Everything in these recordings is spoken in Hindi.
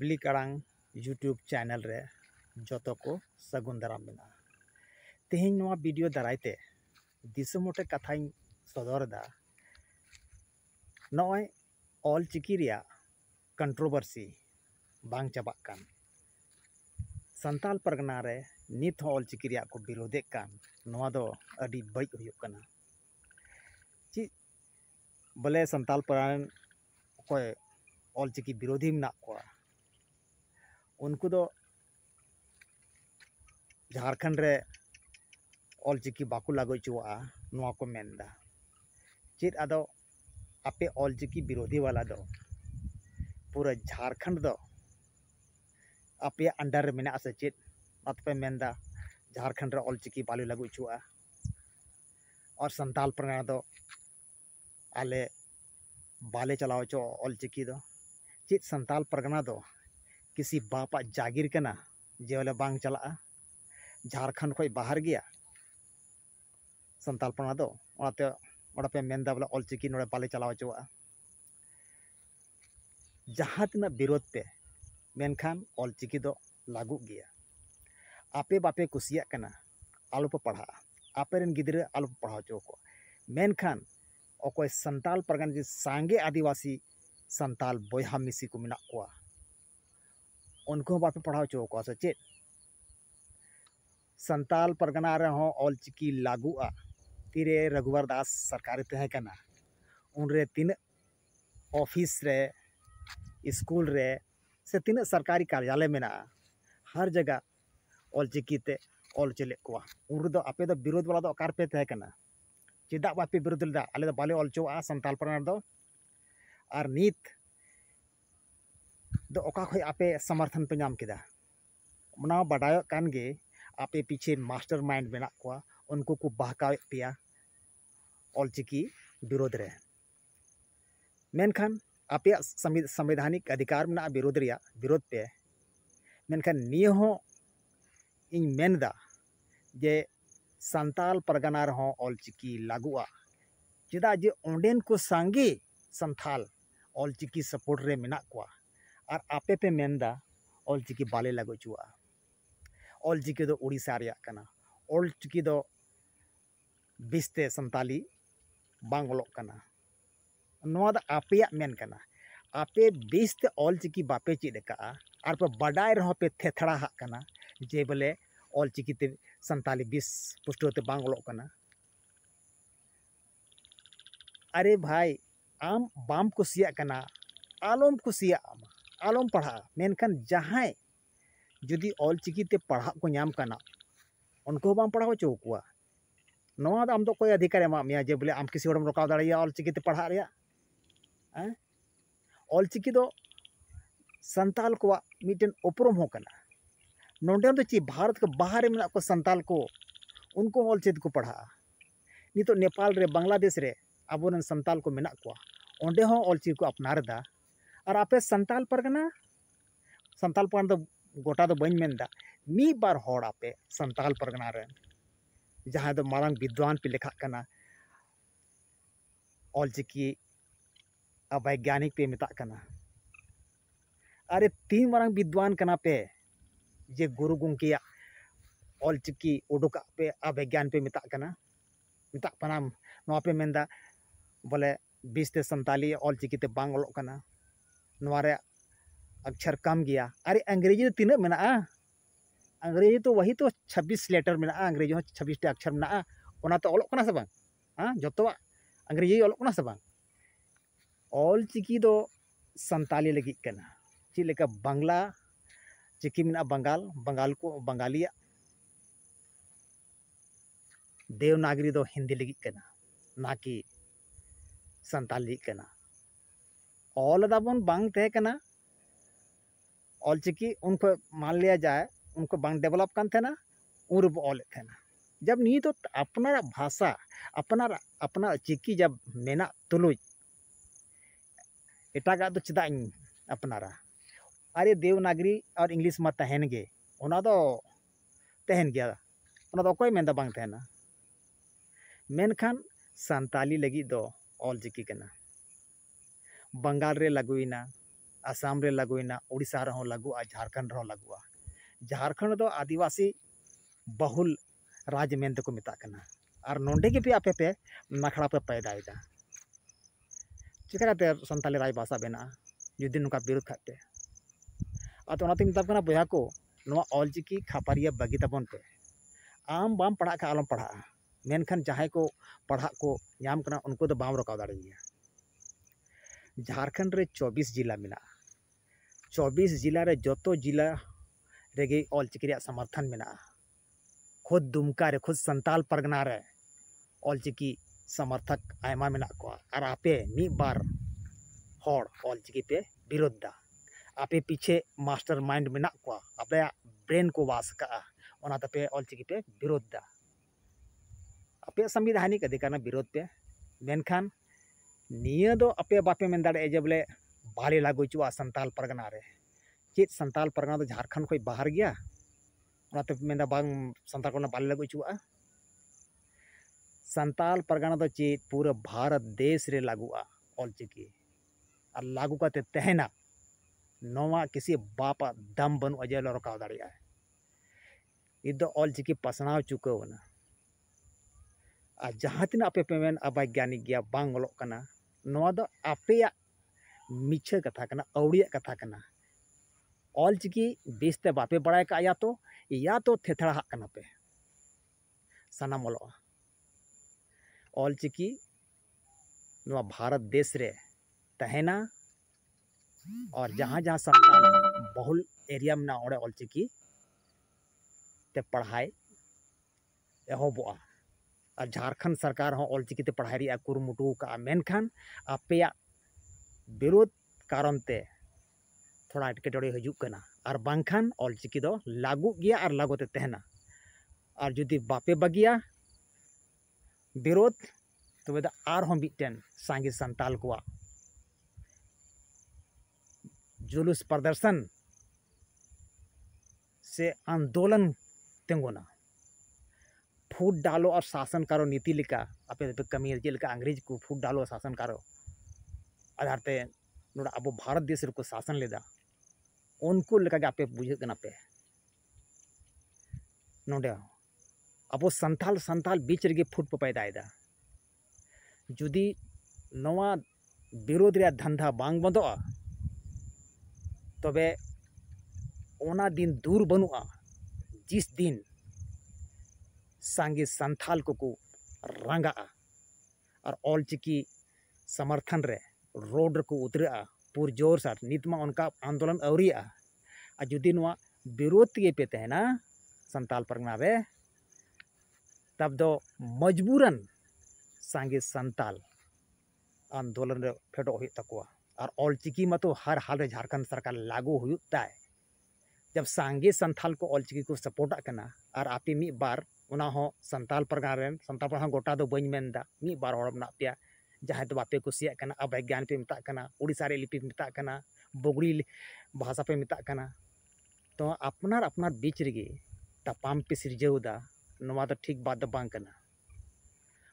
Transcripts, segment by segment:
पब्लिक आड़ांग यूट्यूब चैनल रे जोतो को सगुन दाराम मेना। तेहें नोआ वीडियो दारायते दिसम मोटे कथाई सदर दा नॉय ऑल चिकी रिया कंट्रोवर्सी बांग चाबाक कान संताल परगना रे नित हो ऑल चिकी रिया को विरोधे कान नोआ दो अडी बई हुयुक काना ची बोले संताल परगना कोई ऑल चिकी विरोधी में को उनको दो झारखंड रे ऑल चिकी बाकू लागू चुआ नोआ को मेनदा चेद आदो आपे ऑल चिकी विरोधी वाला दो पूरा झारखंड दो आपे अंडर में मेना से चेद पे मेनदा झारखंड रे ऑल चिकी बालू लागू चुआ और संताल परगना दो आले बाले चलाओ चो ऑल चिकी दो चेद संताल परगना दो किसी बापा जागीर कना जे वाले बांग चला झारखंड खोई बाहर गया संताल परगना दो पे मेनदा बोले ऑल चिकी नोड़े बाले चलाओ चुआ जहाँ तना विरोध पे मेनखान ऑल चिकी दो लागू गया आपे बापे कुसिया कना आलू पे पढ़ा आपे रन गिदरे आलू पे पढ़ाओ चो को मेनखान ओकोय संताल परगना जी सांगे आदिवासी संताल बोयहा मिसी को मिना को उनको बापे पढ़ाओ चो को से चेत संताल परगना रे हो ऑल चिकी लागूआ तीरे रघुवर दास सरकारी तहे कना उनरे तीन ऑफिस रे स्कूल रे से तीन सरकारी कार्यालय में हर जगह ऑल चिकी ते ऑल चले को उन दो आपे दो विरोध वाला दो कार पे तहे कना चेदा बापे विरोध लेदा आले दो बाले ऑल चोआ संताल परगना दो और नीत दो ओका खोई आपे समर्थन पे नाम किदा मना बडायो कान गे आपे पीछे मास्टर माइंड मेना को उनको को बहकावे पिया ऑल चिकी विरोध रे मेनखान आपे संवैधानिक अधिकार में विरोध रिया विरोध पे मेनखान निये हो इन मेनदा जे संताल परगना रहो ऑल चिकी लागुआ चेदा जे ओंडेन को सांगे संथाल ऑल चिकी सपोर्ट रे मेना को और आपे पे मेनदा ऑल चिकी बाले लागू चुआ ऑल चिकी दो उड़ीसा रिया कना ऑल चिकी दो बिस्ते संताली बांग ओलोक कना नोआ दा आपे मेन कना आपे बिस्ते ऑल चिकी बापे चेद का और पे बडाय रहो पे थेथड़ा हा कना जे बोले ऑल चिकी ते संताली 20 पुष्टो ते बांग ओलोक कना अरे भाई आम बाम कुसिया कना आलोम कुसिया आलोम पढ़ा मेनखान जहाँ जुदी ऑल चिकी ते पढ़ा को नाम कना उनको बाम पढ़ाओ चो को नोआ आम दो कोई अधिकार एमा मिया जे बोले आम किसी होड़म रोकाव दाड़िया ऑल चिकी ते पढ़ा रिया ऑल चिकी दो संताल को मिटन उपरम हो कना नोंडे तो ची भारत के बाहर में को संताल को उनको ऑल चिकी को पढ़ा नी तो नेपाल रे बांग्लादेश रे अबोरन संताल को मेना को ओंडे हो ऑल चिकी को अपनार दा और आपे संताल परगना दो गोटा दो बन मेनदा मी बार होड़ आपे संताल परगना रे जहाँ दो मारांग विद्वान पे लेखा कना ऑल चिकी वैज्ञानिक पे मेता कना अरे 3 मारांग विद्वान कना पे जे गुरु गुंकिया ऑल चिकी उडुका पे वैज्ञान पे मेता पना नोआ पे मेनदा बोले 20 ते 47 ऑल चिकी ते बांग ओलोक कना नोआ रे अक्षर कम गया अरे अंग्रेजी तो तीन मेना अंग्रेजी तो वही तो 26 लेटर मेना अंग्रेजी 26 टे अक्षर मेना ओना तो ओलोक कना से बांग जतो अंग्रेजी ओलोक कना से बांग ऑल चिकी दो संताली लगी कना ची लेका बांग्ला चिकी मेना बंगाल को बंगालिया देवनागरी दो हिंदी लगी कना ना कि संताली कना ऑल दाबन बांग तहे कना ऑल चिकी उनको मान लिया जाए उनको बांग डेवलप कर थे ना उन ऑल थे ना जब नहीं तो अपना भाषा अपना चिकी जब मेना तुलुज एटागा तो चेदा अपनारा अरे देवनागरी और इंग्लिश मा तहन गे ओना दो तहन गया ओना दो कोई मेनदा बांग तहना मेनखान संताली लगी दो ऑल चिकी कना बंगाल रे लागुइना आसाम रे लागुना, उड़ीसा रहो लागुआ, झारखंड रहो लागुआ। झारखंड दो आदिवासी बहुल राज मेनते को मेता कना और नोंडे के पे आपे पे नखड़ा पे पैदायदा चिकाते संताली राज भाषा बना जुदी नुका विरोध खाते अतो नाते मेता कना बया को नोआ ऑलचिकी खापारिया बगी तबन पे आम बाम पढ़ा का आलम पढ़ा मेनखान जहां को पढ़ा को नाम कना उनको तो बाम रकाव दाड़िया। झारखंड रे 24 जिला मिला 24 जिला रे जोतो जिला रेगे ऑलचिकी रे समर्थन मिला। खुद दुमका रे खुद संताल परगना रे ऑलचिकी समर्थक आयमा मिला को और आपे मी बार हॉर ऑलचिकी पे विरोध दा आपे पीछे मास्टर माइंड मिला को आपे ब्रेन को वास का ओना तपे ऑलचिकी पे विरोध दा आपे संविधानिक अधिकार विरोध पे मेनखान निया दो आपे बापे मेन दाड़े जे बोले बाले लागू चुआ संताल परगना रे चेत संताल परगना तो झारखंड कोई बाहर गया ओनाते मेंदा बांग संताल को बाले लागू चुआ संताल परगना तो चेत पूरा भारत देश रे लागुआ ऑलचिकी और लागू करते तहना नोवा किसी बापा दम बनु अजय रकाव दाड़िया इदो ऑलचिकी पसनाव चुकावना आ जहाँ तीन आपे पेमेंट अवैज्ञानिक गया बांग ओलोक कना नोवा दो आपे मिछा कथा कना अवड़िया कथा कना ऑलचिकी बेसते बापे बड़ाय का या तो थेथड़ा हाक कना पे सनाम ओलोआ ऑलचिकी नोवा भारत देश रे तहना और जहाँ जहाँ संताल बहुल एरिया में ओडे ऑलचिकी ते पढ़ाई एहोबोआ और झारखंड सरकार हो ऑलचिकी ते पढ़ाई रे कुरुमुटु का मेनखान आपे विरोध कारण ते थोड़ा एटकेटोड़े हजूक कना और बांखान ऑलचिकी दो लागू गया और लागू ते तहना और जुदी बापे बगिया विरोध तो वे आर हो मिटन सांगे संताल को जुलूस प्रदर्शन से आंदोलन तेंगोना फूट डालो और शासन करो नीति लिखा आपे कमी जेलका अंग्रेज को फूट डालो और शासन करो आधार ते नोड़ा अब भारत देश को शासन लेदा उनको लेका के आपे बुझे कना पे नोडे अब संताल संताल बीच रे फूट पे पैदायदा जुदी नवा विरोध रे धंधा बांग बंदोआ तबे ओना दिन दूर बनुआ जिस दिन सांगे संथाल को रंगा और ऑलचिकी समर्थन रे रोड को उतरा पुरजोर सार नितमा उनका आंदोलन अवरिया और जुदी नवा विरोध के पे तहना संताल परगना रे तब दो मजबूरन सांगे संताल आंदोलन रे फेडो हुई तकुआ और ऑलचिकी में तो हर हाल रे झारखंड सरकार लागू हुयुता है जब सांगे संथाल को ऑलचिकी को सपोर्ट करना और आपे मी बार उना हो संताल परगना रे संताल परगना गोटा दो बइन मेनदा मी बार हड़ मना पे जहाँ तो बापे कुसिया कना अवैज्ञानिक पे मिता कना उड़ीसा रे लिपि मिता कना बोगड़ी भाषा पे मिता कना तो अपनार अपनार बीच रेगे तापाम पे सिरजेउदा नवा तो ठीक बात बांग कना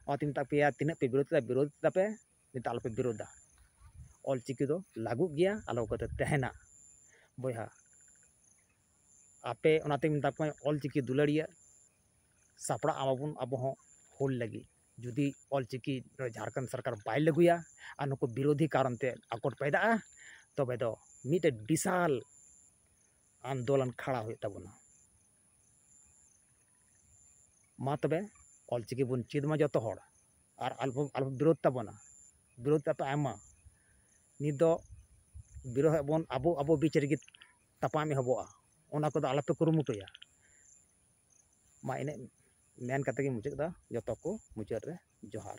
और तीन तक पे तीन पे विरोध पे निताल पे विरोधा ऑलचिकी दो लागू गया आलो को तहना बोहा आपे ओनाते मिता को ऑलचिकी दुलड़िया सापड़ा आमाबुन अब हो होल लगी जुदी ऑलचिकी झारखंड सरकार बाय लगुया और नुको विरोधी कारण ते आकोट पैदा तबे दो मिटे विशाल आंदोलन खड़ा हुई तबना मा तबे ऑलचिकी बुन चीदमा जतो हड़ और अल्प विरोध तबना विरोध तब आयमा निदो विरोध बन अब बीच रे तपामी हबोआ ओना को आलपे कुरुमुटुया मा इने मेन कते मुचाद जतो को मुचाद रे जोहार।